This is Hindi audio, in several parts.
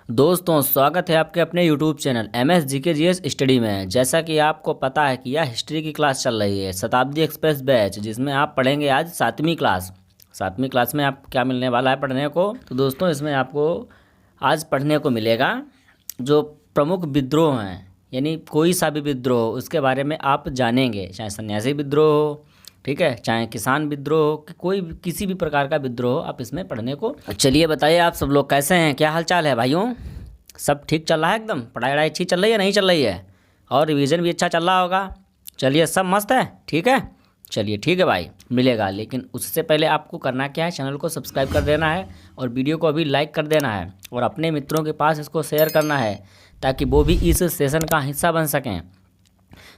दोस्तों स्वागत है आपके अपने YouTube channel MS GK GS study में। जैसा कि आपको पता है कि यह हिस्ट्री की क्लास चल रही है, शताब्दी एक्सप्रेस बैच, जिसमें आप पढ़ेंगे आज सातवीं क्लास में आप क्या मिलने वाला है पढ़ने को। तो दोस्तों इसमें आपको आज पढ़ने को मिलेगा जो प्रमुख विद्रोह हैं, यानी कोई सा भी विद्रोह उसके बारे में आप जानेंगे, चाहे सन्यासी विद्रोह हो, ठीक है, चाहे किसान विद्रोह हो, कोई किसी भी प्रकार का विद्रोह हो, आप इसमें पढ़ने को। चलिए बताइए आप सब लोग कैसे हैं, क्या हाल चाल है भाइयों? सब ठीक चल रहा है एकदम? पढ़ाई वढ़ाई अच्छी चल रही है, नहीं चल रही है? और रिवीजन भी अच्छा चल रहा होगा। चलिए सब मस्त है, ठीक है। चलिए ठीक है भाई, मिलेगा। लेकिन उससे पहले आपको करना क्या है, चैनल को सब्सक्राइब कर देना है और वीडियो को अभी लाइक कर देना है और अपने मित्रों के पास इसको शेयर करना है ताकि वो भी इस सेशन का हिस्सा बन सकें।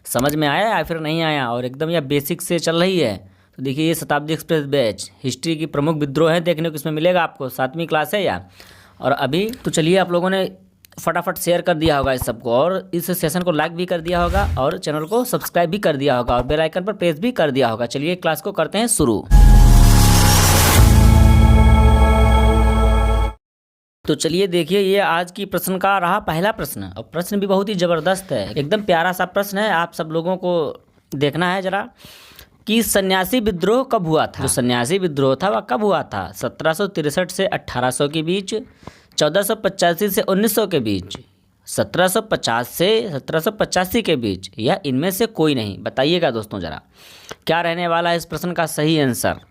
समझ में आया या फिर नहीं आया? और एकदम यह बेसिक से चल रही है तो देखिए, ये शताब्दी एक्सप्रेस बैच हिस्ट्री की प्रमुख विद्रोह है, देखने को इसमें मिलेगा आपको। सातवीं क्लास है या और अभी तो चलिए आप लोगों ने फटाफट शेयर कर दिया होगा इस सबको, और इस सेशन को लाइक भी कर दिया होगा और चैनल को सब्सक्राइब भी कर दिया होगा और बेल आइकन पर प्रेस भी कर दिया होगा। चलिए क्लास को करते हैं शुरू। तो चलिए देखिए, ये आज की प्रश्न का रहा पहला प्रश्न, और प्रश्न भी बहुत ही ज़बरदस्त है, एकदम प्यारा सा प्रश्न है। आप सब लोगों को देखना है जरा कि सन्यासी विद्रोह कब हुआ था। जो सन्यासी विद्रोह था वह कब हुआ था? 1763 से 1800 के बीच, 1485 से 1900 के बीच, 1750 से 1785 के बीच, या इनमें से कोई नहीं? बताइएगा दोस्तों जरा क्या रहने वाला है इस प्रश्न का सही आंसर।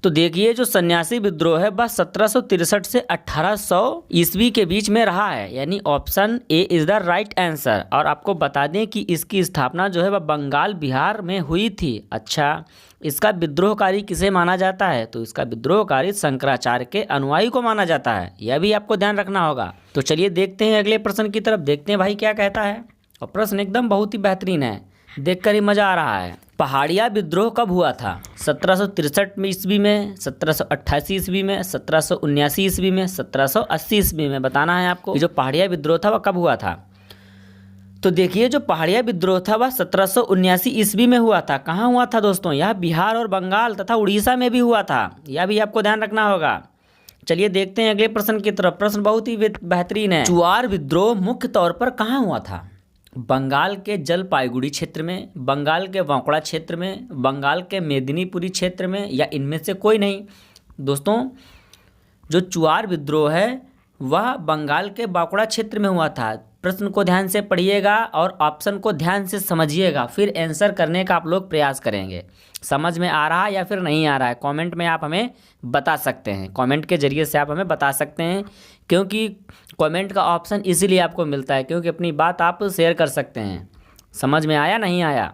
तो देखिए, जो सन्यासी विद्रोह है वह 1763 से 1800 ईस्वी के बीच में रहा है, यानी option A is the right answer. और आपको बता दें कि इसकी स्थापना जो है वह बंगाल बिहार में हुई थी। अच्छा, इसका विद्रोहकारी किसे माना जाता है? तो इसका विद्रोहकारी शंकराचार्य के अनुयायी को माना जाता है, यह भी आपको ध्यान रखना होगा। तो चलिए देखते हैं अगले प्रश्न की तरफ, देखते हैं भाई क्या कहता है। और प्रश्न एकदम बहुत ही बेहतरीन है, देखकर ही मज़ा आ रहा है। पहाड़िया विद्रोह कब हुआ था? 1763 में ईस्वी में, 1788 ईस्वी में, 1779 ईस्वी में, 1780 ईस्वी में? बताना है आपको जो पहाड़िया विद्रोह था वह कब हुआ था। तो देखिए, जो पहाड़िया विद्रोह था वह 1779 ईस्वी में हुआ था। कहाँ हुआ था दोस्तों? यह बिहार और बंगाल तथा उड़ीसा में भी हुआ था, यह भी आपको ध्यान रखना होगा। चलिए देखते हैं अगले प्रश्न की तरफ। प्रश्न बहुत ही बेहतरीन है। चुआर विद्रोह मुख्य तौर पर कहाँ हुआ था? बंगाल के जलपाईगुड़ी क्षेत्र में, बंगाल के बांकुड़ा क्षेत्र में, बंगाल के मेदिनीपुरी क्षेत्र में, या इनमें से कोई नहीं? दोस्तों, जो चुआर विद्रोह है वह बंगाल के बांकुड़ा क्षेत्र में हुआ था। प्रश्न को ध्यान से पढ़िएगा और ऑप्शन को ध्यान से समझिएगा, फिर आंसर करने का आप लोग प्रयास करेंगे। समझ में आ रहा है या फिर नहीं आ रहा है, कमेंट में आप हमें बता सकते हैं। कमेंट के जरिए से आप हमें बता सकते हैं, क्योंकि कमेंट का ऑप्शन इसीलिए आपको मिलता है क्योंकि अपनी बात आप शेयर कर सकते हैं। समझ में आया नहीं आया?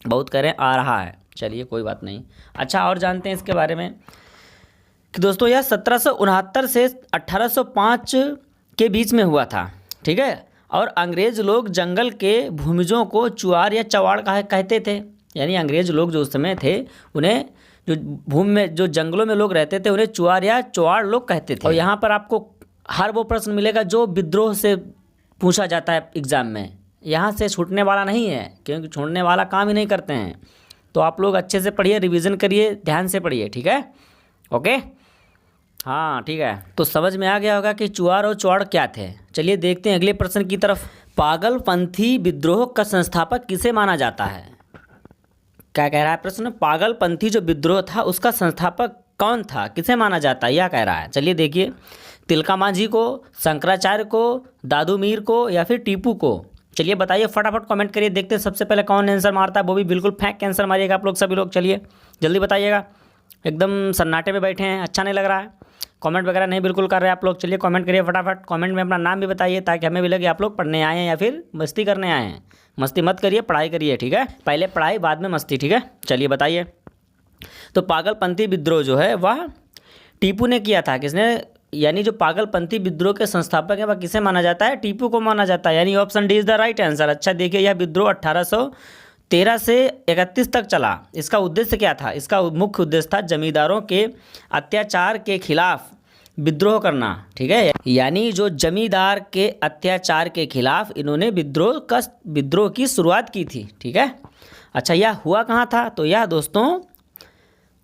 बहुत करें आ रहा है, चलिए कोई बात नहीं। अच्छा, और जानते हैं इसके बारे में कि दोस्तों यह 1769 से 1805 के बीच में हुआ था, ठीक है। और अंग्रेज़ लोग जंगल के भूमिजों को चुआर या चवाड़ कहते थे, यानी अंग्रेज़ लोग जो उस समय थे उन्हें, जो भूमि में जो जंगलों में लोग रहते थे उन्हें चुआर या चवाड़ लोग कहते थे। और यहाँ पर आपको हर वो प्रश्न मिलेगा जो विद्रोह से पूछा जाता है एग्ज़ाम में, यहाँ से छूटने वाला नहीं है, क्योंकि छोड़ने वाला काम ही नहीं करते हैं। तो आप लोग अच्छे से पढ़िए, रिवीजन करिए, ध्यान से पढ़िए, ठीक है, ओके। हाँ ठीक है, तो समझ में आ गया होगा कि चुआर और चौड़ क्या थे। चलिए देखते हैं अगले प्रश्न की तरफ। पागलपंथी विद्रोह का संस्थापक किसे माना जाता है? क्या कह रहा है प्रश्न? पागलपंथी जो विद्रोह था उसका संस्थापक कौन था, किसे माना जाता है, यह कह रहा है। चलिए देखिए, तिलका मांझी को, शंकराचार्य को, दादू मीर को, या फिर टीपू को? चलिए बताइए, फटाफट कमेंट करिए, देखते हैं सबसे पहले कौन आंसर मारता है, वो भी बिल्कुल फेंक के आंसर मारिएगा आप लोग सभी लोग। चलिए जल्दी बताइएगा, एकदम सन्नाटे में बैठे हैं, अच्छा नहीं लग रहा है, कमेंट वगैरह नहीं बिल्कुल कर रहे हैं आप लोग। चलिए कमेंट करिए फटाफट, कमेंट में अपना नाम भी बताइए ताकि हमें भी लगे आप लोग पढ़ने आए हैं या फिर मस्ती करने आए हैं। मस्ती मत करिए, पढ़ाई करिए, ठीक है, पहले पढ़ाई बाद में मस्ती, ठीक है। चलिए बताइए, तो पागलपंथी विद्रोह जो है वह टीपू ने किया था। किसने? यानी जो पागलपंथी विद्रोह के संस्थापक है वह किसे माना जाता है? टीपू को माना जाता है, यानी option D is the right answer. अच्छा देखिए, यह विद्रोह 1813 से 31 तक चला। इसका उद्देश्य क्या था? इसका मुख्य उद्देश्य था जमींदारों के अत्याचार के खिलाफ विद्रोह करना, ठीक है, यानी जो जमींदार के अत्याचार के खिलाफ इन्होंने विद्रोह की शुरुआत की थी, ठीक है। अच्छा, यह हुआ कहाँ था? तो यह दोस्तों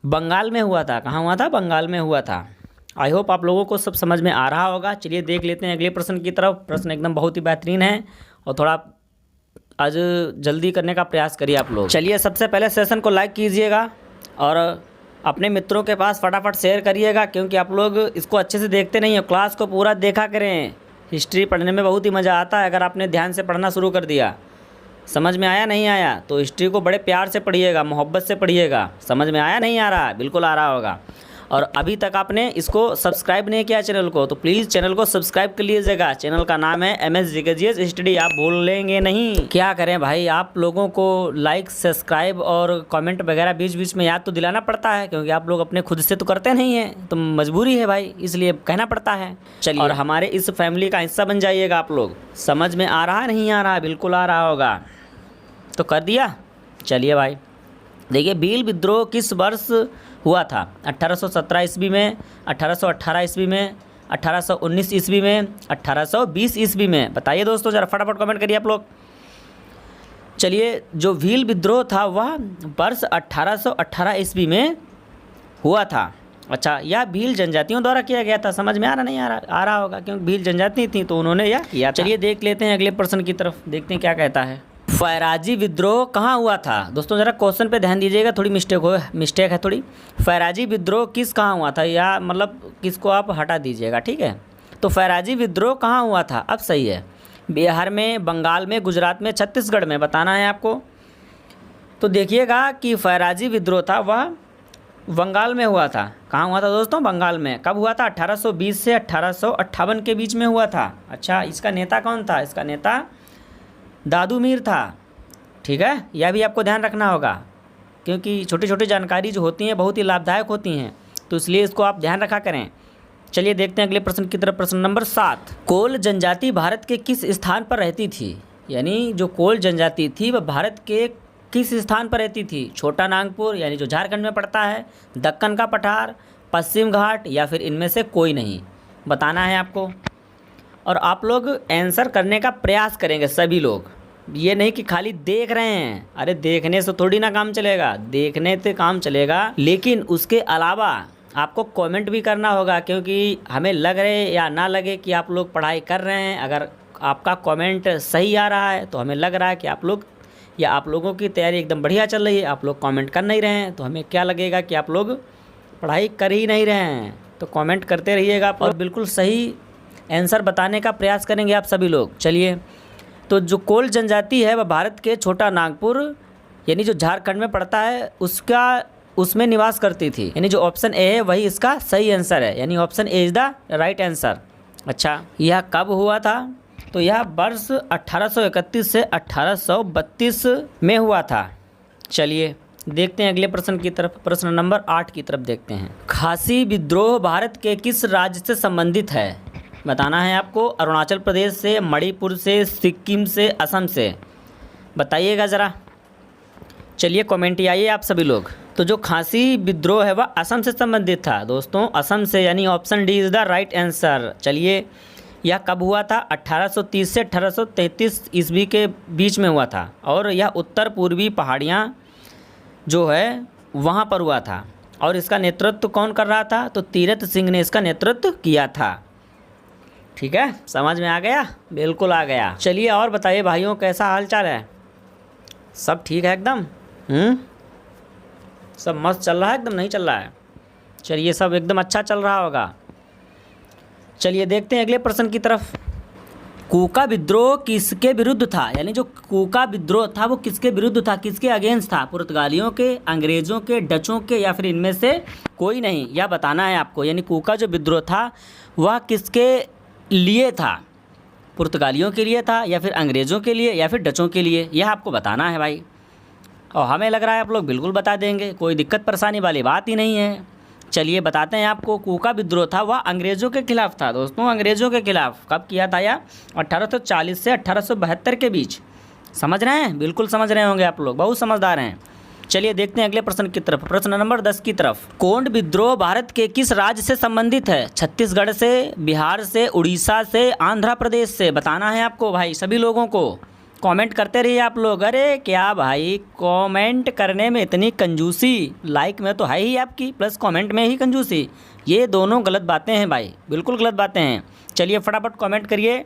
बंगाल में हुआ था। कहाँ हुआ था? बंगाल में हुआ था। आई होप आप लोगों को सब समझ में आ रहा होगा। चलिए देख लेते हैं अगले प्रश्न की तरफ। प्रश्न एकदम बहुत ही बेहतरीन है और थोड़ा आज जल्दी करने का प्रयास करिए आप लोग। चलिए सबसे पहले सेशन को लाइक कीजिएगा और अपने मित्रों के पास फटाफट शेयर करिएगा, क्योंकि आप लोग इसको अच्छे से देखते नहीं हो। क्लास को पूरा देखा करें। हिस्ट्री पढ़ने में बहुत ही मज़ा आता है अगर आपने ध्यान से पढ़ना शुरू कर दिया। समझ में आया नहीं आया तो हिस्ट्री को बड़े प्यार से पढ़िएगा, मोहब्बत से पढ़िएगा। समझ में आया नहीं आ रहा, बिल्कुल आ रहा होगा। और अभी तक आपने इसको सब्सक्राइब नहीं किया चैनल को, तो प्लीज़ चैनल को सब्सक्राइब कर लीजिएगा। चैनल का नाम है MS GKGS स्टडी, आप भूलेंगे नहीं। क्या करें भाई, आप लोगों को लाइक, सब्सक्राइब और कमेंट वगैरह बीच बीच में याद तो दिलाना पड़ता है, क्योंकि आप लोग अपने खुद से तो करते नहीं हैं, तो मजबूरी है भाई, इसलिए कहना पड़ता है। चलिए, और हमारे इस फैमिली का हिस्सा बन जाइएगा आप लोग। समझ में आ रहा है नहीं आ रहा, बिल्कुल आ रहा होगा तो कर दिया। चलिए भाई देखिए, भील विद्रोह किस वर्ष हुआ था? 1817 ईस्वी में, 1818 ईस्वी में, 1819 ईस्वी में, 1820 ईस्वी में? बताइए दोस्तों, ज़रा फटाफट कमेंट करिए आप लोग। चलिए, जो भील विद्रोह था वह वर्ष 1818 ईस्वी में हुआ था। अच्छा, यह भील जनजातियों द्वारा किया गया था। समझ में आ रहा नहीं आ रहा होगा, क्योंकि भील जनजाति थी तो उन्होंने यह किया। चलिए देख लेते हैं अगले प्रश्न की तरफ, देखते हैं क्या कहता है। फैराजी विद्रोह कहाँ हुआ था? दोस्तों ज़रा क्वेश्चन पे ध्यान दीजिएगा, थोड़ी मिस्टेक है थोड़ी। फैराजी विद्रोह किस कहाँ हुआ था, या मतलब किसको आप हटा दीजिएगा, ठीक है। तो फैराजी विद्रोह कहाँ हुआ था? अब सही है, बिहार में, बंगाल में, गुजरात में, छत्तीसगढ़ में? बताना है आपको। तो देखिएगा कि फैराजी विद्रोह था वह बंगाल में हुआ था। कहाँ हुआ था दोस्तों? बंगाल में। कब हुआ था? 1820 से 1858 के बीच में हुआ था। अच्छा, इसका नेता कौन था? इसका नेता दादू मीर था, ठीक है। यह भी आपको ध्यान रखना होगा, क्योंकि छोटी छोटी जानकारी जो होती हैं बहुत ही लाभदायक होती हैं, तो इसलिए इसको आप ध्यान रखा करें। चलिए देखते हैं अगले प्रश्न की तरफ। प्रश्न नंबर 7, कोल जनजाति भारत के किस स्थान पर रहती थी? यानी जो कोल जनजाति थी वह भारत के किस स्थान पर रहती थी? छोटा नागपुर, यानी जो झारखंड में पड़ता है, दक्कन का पठार, पश्चिम घाट, या फिर इनमें से कोई नहीं? बताना है आपको। और आप लोग आंसर करने का प्रयास करेंगे सभी लोग, ये नहीं कि खाली देख रहे हैं। अरे देखने से थोड़ी ना काम चलेगा, देखने से काम चलेगा, लेकिन उसके अलावा आपको कमेंट भी करना होगा, क्योंकि हमें लग रहे या ना लगे कि आप लोग पढ़ाई कर रहे हैं। अगर आपका कमेंट सही आ रहा है तो हमें लग रहा है कि आप लोग या आप लोगों की तैयारी एकदम बढ़िया चल रही है। आप लोग कमेंट कर नहीं रहे हैं तो हमें क्या लगेगा कि आप लोग पढ़ाई कर ही नहीं रहे हैं। तो कमेंट करते रहिएगा और बिल्कुल सही आंसर बताने का प्रयास करेंगे आप सभी लोग। चलिए, तो जो कोल जनजाति है वह भारत के छोटा नागपुर, यानी जो झारखंड में पड़ता है, उसमें निवास करती थी। यानी जो ऑप्शन ए है वही इसका सही आंसर है, यानी option A is the right answer. अच्छा, यह कब हुआ था? तो यह वर्ष 1831 से 1832 में हुआ था। चलिए देखते हैं अगले प्रश्न की तरफ। प्रश्न नंबर 8 की तरफ देखते हैं। खासी विद्रोह भारत के किस राज्य से संबंधित है? बताना है आपको। अरुणाचल प्रदेश से, मणिपुर से, सिक्किम से, असम से? बताइएगा ज़रा। चलिए कमेंट आइए आप सभी लोग। तो जो खासी विद्रोह है वह असम से संबंधित था दोस्तों, असम से, यानी option D is the right answer. चलिए, यह कब हुआ था? 1830 से 1833 ईस्वी के बीच में हुआ था, और यह उत्तर पूर्वी पहाड़ियाँ जो है वहाँ पर हुआ था। और इसका नेतृत्व कौन कर रहा था? तो तीरथ सिंह ने इसका नेतृत्व किया था। ठीक है, समझ में आ गया? बिल्कुल आ गया। चलिए और बताइए भाइयों, कैसा हाल चाल है? सब ठीक है एकदम? सब मस्त चल रहा है एकदम? नहीं चल रहा है? चलिए, सब एकदम अच्छा चल रहा होगा। चलिए देखते हैं अगले प्रश्न की तरफ। कूका विद्रोह किसके विरुद्ध था? यानी जो कूका विद्रोह था वो किसके विरुद्ध था, किसके अगेंस्ट था? पुर्तगालियों के, अंग्रेज़ों के, डचों के, या फिर इनमें से कोई नहीं? यह बताना है आपको। यानी कूका जो विद्रोह था वह किसके लिए था? पुर्तगालियों के लिए था, या फिर अंग्रेज़ों के लिए, या फिर डचों के लिए? यह आपको बताना है भाई। और हमें लग रहा है आप लोग बिल्कुल बता देंगे, कोई दिक्कत परेशानी वाली बात ही नहीं है। चलिए बताते हैं आपको। कूका विद्रोह था वह अंग्रेज़ों के खिलाफ था दोस्तों, अंग्रेज़ों के खिलाफ। कब किया था यह? 1840 से 1872 के बीच। समझ रहे हैं? बिल्कुल समझ रहे होंगे आप लोग, बहुत समझदार हैं। चलिए देखते हैं अगले प्रश्न की तरफ। प्रश्न नंबर 10 की तरफ। कोंड विद्रोह भारत के किस राज्य से संबंधित है? छत्तीसगढ़ से, बिहार से, उड़ीसा से, आंध्र प्रदेश से? बताना है आपको भाई सभी लोगों को। कमेंट करते रहिए आप लोग। अरे क्या भाई, कमेंट करने में इतनी कंजूसी, लाइक में तो है ही आपकी, प्लस कमेंट में ही कंजूसी, ये दोनों गलत बातें हैं भाई, बिल्कुल गलत बातें हैं। चलिए फटाफट कमेंट करिए।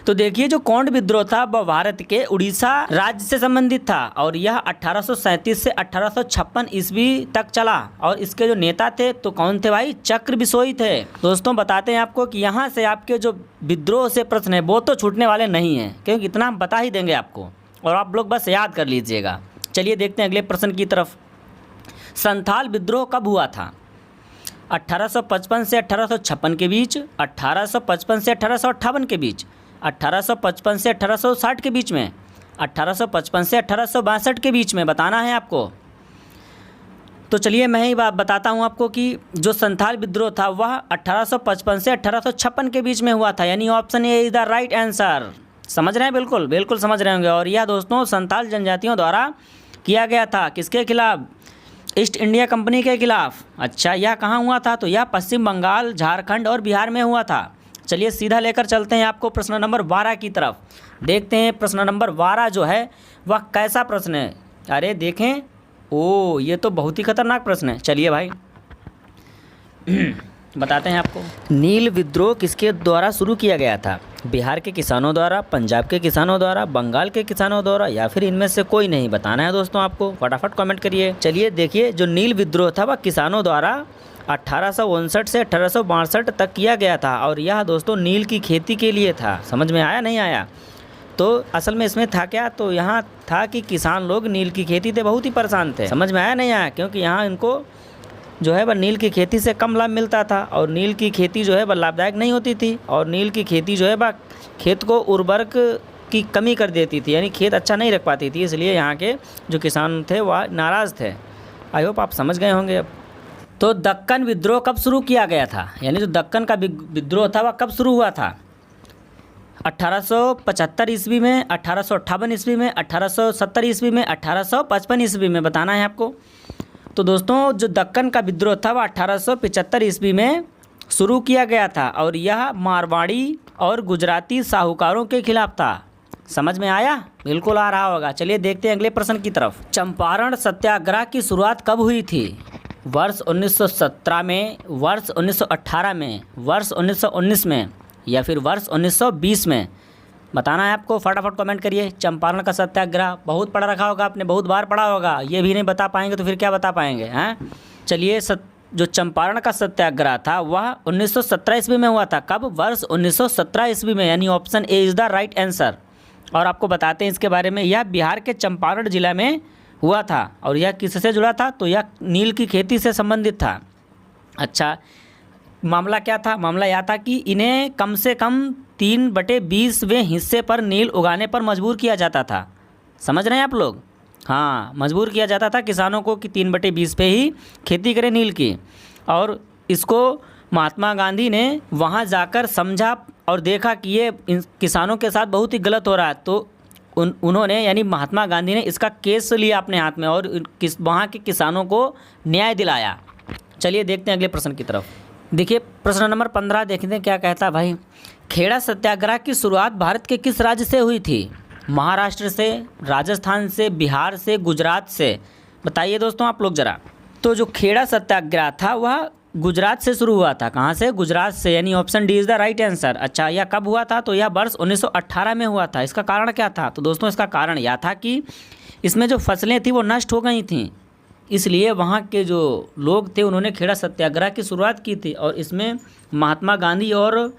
तो देखिए, जो कोंड विद्रोह था वह भारत के उड़ीसा राज्य से संबंधित था और यह 1837 से 1856 ईस्वी तक चला। और इसके जो नेता थे तो कौन थे भाई? चक्र बिसोई थे। दोस्तों बताते हैं आपको कि यहाँ से आपके जो विद्रोह से प्रश्न है वो तो छूटने वाले नहीं हैं, क्योंकि इतना हम बता ही देंगे आपको और आप लोग बस याद कर लीजिएगा। चलिए देखते हैं अगले प्रश्न की तरफ। संथाल विद्रोह कब हुआ था? 1855 से 1856 के बीच, 1855 से 1858 के बीच, 1855 से 1860 के बीच में, 1855 से 1862 के बीच में बताना है आपको। तो चलिए मैं ही बात बताता हूँ आपको कि जो संथाल विद्रोह था वह 1855 से 1856 के बीच में हुआ था, यानी option A is the right answer. समझ रहे हैं? बिल्कुल बिल्कुल समझ रहे होंगे। और यह दोस्तों संथाल जनजातियों द्वारा किया गया था। किसके खिलाफ? ईस्ट इंडिया कंपनी के खिलाफ। अच्छा, यह कहाँ हुआ था? तो यह पश्चिम बंगाल, झारखंड और बिहार में हुआ था। चलिए सीधा लेकर चलते हैं आपको प्रश्न नंबर 12 की तरफ। देखते हैं प्रश्न नंबर 12 जो है वह कैसा प्रश्न है। अरे देखें, ओ ये तो बहुत ही खतरनाक प्रश्न है। चलिए भाई बताते हैं आपको। नील विद्रोह किसके द्वारा शुरू किया गया था? बिहार के किसानों द्वारा, पंजाब के किसानों द्वारा, बंगाल के किसानों द्वारा, या फिर इनमें से कोई नहीं? बताना है दोस्तों आपको, फटाफट कमेंट करिए। चलिए देखिए, जो नील विद्रोह था वह किसानों द्वारा 1859 से 1862 तक किया गया था और यह दोस्तों नील की खेती के लिए था। समझ में आया नहीं आया? तो असल में इसमें था क्या? तो यहाँ था कि किसान लोग नील की खेती से बहुत ही परेशान थे। समझ में आया नहीं आया? क्योंकि यहाँ इनको जो है वह नील की खेती से कम लाभ मिलता था और नील की खेती जो है वह लाभदायक नहीं होती थी और नील की खेती जो है वह खेत को उर्वरक की कमी कर देती थी, यानी खेत अच्छा नहीं रख पाती थी। इसलिए यहाँ के जो किसान थे वह नाराज़ थे। आई होप आप समझ गए होंगे अब। तो दक्कन विद्रोह कब शुरू किया गया था? यानी जो दक्कन का विद्रोह था वह कब शुरू हुआ था? 1875 ईस्वी में, 1858 ईस्वी में, 1870 ईस्वी में, 1855 ईस्वी में? बताना है आपको। तो दोस्तों जो दक्कन का विद्रोह था वह 1875 ईस्वी में शुरू किया गया था और यह मारवाड़ी और गुजराती साहूकारों के खिलाफ था। समझ में आया? बिल्कुल आ रहा होगा। चलिए देखते हैं अगले प्रश्न की तरफ। चंपारण सत्याग्रह की शुरुआत कब हुई थी? वर्ष 1917 में, वर्ष 1918 में, वर्ष 1919 में, या फिर वर्ष 1920 में? बताना है आपको, फटाफट कमेंट करिए। चंपारण का सत्याग्रह बहुत पढ़ा रखा होगा आपने, बहुत बार पढ़ा होगा। ये भी नहीं बता पाएंगे तो फिर क्या बता पाएंगे हैं? चलिए जो चंपारण का सत्याग्रह था वह 1917 ईस्वी में हुआ था। कब? वर्ष 1917 ईस्वी में, यानी option A is the right answer. और आपको बताते हैं इसके बारे में, यह बिहार के चंपारण जिला में हुआ था और यह किससे जुड़ा था? तो यह नील की खेती से संबंधित था। अच्छा, मामला क्या था? मामला यह था कि इन्हें कम से कम 3/20वें हिस्से पर नील उगाने पर मजबूर किया जाता था। समझ रहे हैं आप लोग? हाँ, मजबूर किया जाता था किसानों को कि 3/20 पे ही खेती करें नील की। और इसको महात्मा गांधी ने वहाँ जाकर समझा और देखा कि ये किसानों के साथ बहुत ही गलत हो रहा है। तो उन्होंने यानी महात्मा गांधी ने इसका केस लिया अपने हाथ में और वहाँ के किसानों को न्याय दिलाया। चलिए देखते हैं अगले प्रश्न की तरफ। देखिए प्रश्न नंबर 15 देखते हैं क्या कहता है भाई। खेड़ा सत्याग्रह की शुरुआत भारत के किस राज्य से हुई थी? महाराष्ट्र से, राजस्थान से, बिहार से, गुजरात से? बताइए दोस्तों आप लोग ज़रा। तो जो खेड़ा सत्याग्रह था वह गुजरात से शुरू हुआ था। कहाँ से? गुजरात से, यानी option D is the right answer. अच्छा, यह कब हुआ था? तो यह वर्ष 1918 में हुआ था। इसका कारण क्या था? तो दोस्तों इसका कारण यह था कि इसमें जो फसलें थी वो नष्ट हो गई थीं, इसलिए वहाँ के जो लोग थे उन्होंने खेड़ा सत्याग्रह की शुरुआत की थी और इसमें महात्मा गांधी और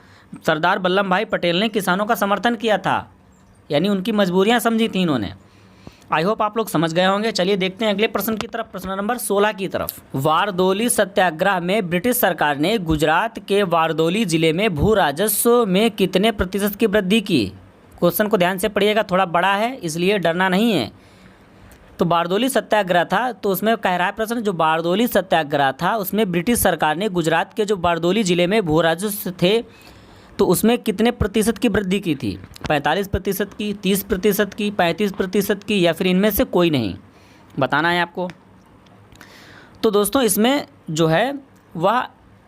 सरदार वल्लभ भाई पटेल ने किसानों का समर्थन किया था, यानी उनकी मजबूरियाँ समझी थी इन्होंने। आई होप आप लोग समझ गए होंगे। चलिए देखते हैं अगले प्रश्न की तरफ, प्रश्न नंबर 16 की तरफ। वारदोली सत्याग्रह में ब्रिटिश सरकार ने गुजरात के वारदोली जिले में भू राजस्व में कितने प्रतिशत की वृद्धि की? क्वेश्चन को ध्यान से पढ़िएगा, थोड़ा बड़ा है इसलिए डरना नहीं है। तो बारदोली सत्याग्रह था, तो उसमें कह रहा है प्रश्न, जो बारदोली सत्याग्रह था उसमें ब्रिटिश सरकार ने गुजरात के जो बारदोली जिले में भू राजस्व थे तो उसमें कितने प्रतिशत की वृद्धि की थी? 45% की, 30% की, 35% की, या फिर इनमें से कोई नहीं? बताना है आपको। तो दोस्तों इसमें जो है वह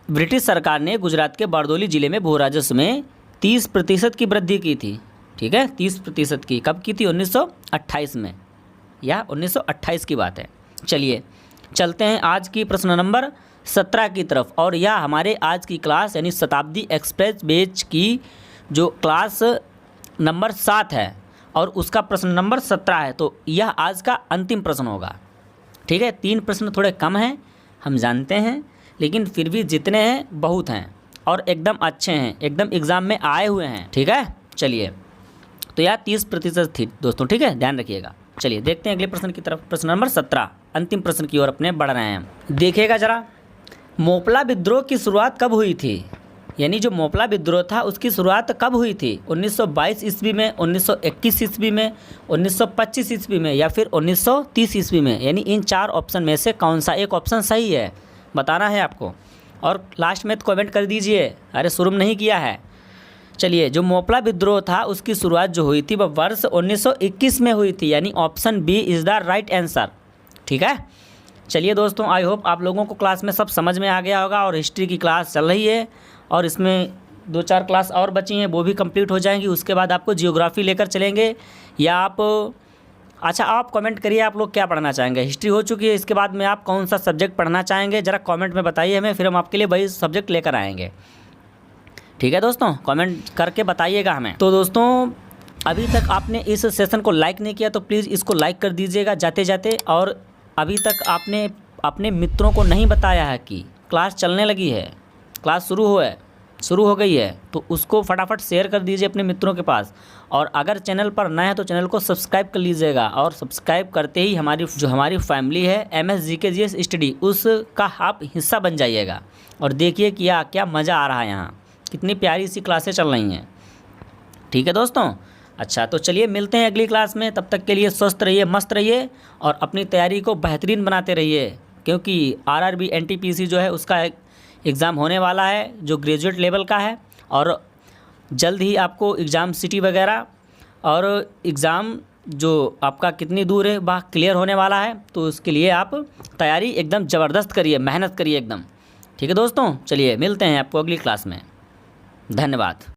ब्रिटिश सरकार ने गुजरात के बारदोली ज़िले में भू राजस्व में 30% की वृद्धि की थी। ठीक है, 30% की। कब की थी? 1928 में, या 1928 की बात है। चलिए चलते हैं आज की प्रश्न नंबर 17 की तरफ। और यह हमारे आज की क्लास यानी शताब्दी एक्सप्रेस बैच की जो क्लास नंबर 7 है और उसका प्रश्न नंबर 17 है। तो यह आज का अंतिम प्रश्न होगा। ठीक है, 3 प्रश्न थोड़े कम हैं, हम जानते हैं, लेकिन फिर भी जितने हैं बहुत हैं और एकदम अच्छे हैं, एकदम एग्ज़ाम में आए हुए हैं। ठीक है, चलिए तो यह 30% थी दोस्तों। ठीक है, ध्यान रखिएगा। चलिए देखते हैं अगले प्रश्न की तरफ। प्रश्न नंबर 17, अंतिम प्रश्न की ओर अपने बढ़ रहे हैं। देखिएगा जरा, मोपला विद्रोह की शुरुआत कब हुई थी? यानी जो मोपला विद्रोह था उसकी शुरुआत कब हुई थी? 1922 ईस्वी में, 1921 ईस्वी में, 1925 ईस्वी में, या फिर 1930 ईस्वी में? यानी इन 4 ऑप्शन में से कौन सा एक ऑप्शन सही है, बताना है आपको। और लास्ट में तो कमेंट कर दीजिए, अरे शुरू नहीं किया है। चलिए, जो मोपला विद्रोह था उसकी शुरुआत जो हुई थी वह वर्ष 1921 में हुई थी, यानी option B is the right answer. ठीक है, चलिए दोस्तों, आई होप आप लोगों को क्लास में सब समझ में आ गया होगा। और हिस्ट्री की क्लास चल रही है और इसमें 2-4 क्लास और बची हैं, वो भी कंप्लीट हो जाएंगी। उसके बाद आपको जियोग्राफी लेकर चलेंगे, या आप अच्छा आप कमेंट करिए आप लोग क्या पढ़ना चाहेंगे। हिस्ट्री हो चुकी है, इसके बाद में आप कौन सा सब्जेक्ट पढ़ना चाहेंगे ज़रा कमेंट में बताइए हमें, फिर हम आपके लिए वही सब्जेक्ट लेकर आएंगे। ठीक है दोस्तों, कमेंट करके बताइएगा हमें। तो दोस्तों, अभी तक आपने इस सेशन को लाइक नहीं किया तो प्लीज़ इसको लाइक कर दीजिएगा जाते जाते। और अभी तक आपने अपने मित्रों को नहीं बताया है कि क्लास चलने लगी है, क्लास शुरू हो गई है, तो उसको फटाफट शेयर कर दीजिए अपने मित्रों के पास। और अगर चैनल पर नए हैं तो चैनल को सब्सक्राइब कर लीजिएगा। और सब्सक्राइब करते ही हमारी फैमिली है MS GK GS स्टडी, उसका आप हिस्सा बन जाइएगा। और देखिए क्या मज़ा आ रहा है, यहाँ कितनी प्यारी सी क्लासें चल रही हैं। ठीक है दोस्तों, अच्छा तो चलिए मिलते हैं अगली क्लास में। तब तक के लिए स्वस्थ रहिए, मस्त रहिए और अपनी तैयारी को बेहतरीन बनाते रहिए, क्योंकि RRB NTPC जो है उसका एग्ज़ाम होने वाला है जो ग्रेजुएट लेवल का है। और जल्द ही आपको एग्ज़ाम सिटी वगैरह और एग्ज़ाम जो आपका कितनी दूर है वह क्लियर होने वाला है। तो उसके लिए आप तैयारी एकदम ज़बरदस्त करिए, मेहनत करिए एकदम। ठीक है दोस्तों, चलिए मिलते हैं आपको अगली क्लास में। धन्यवाद।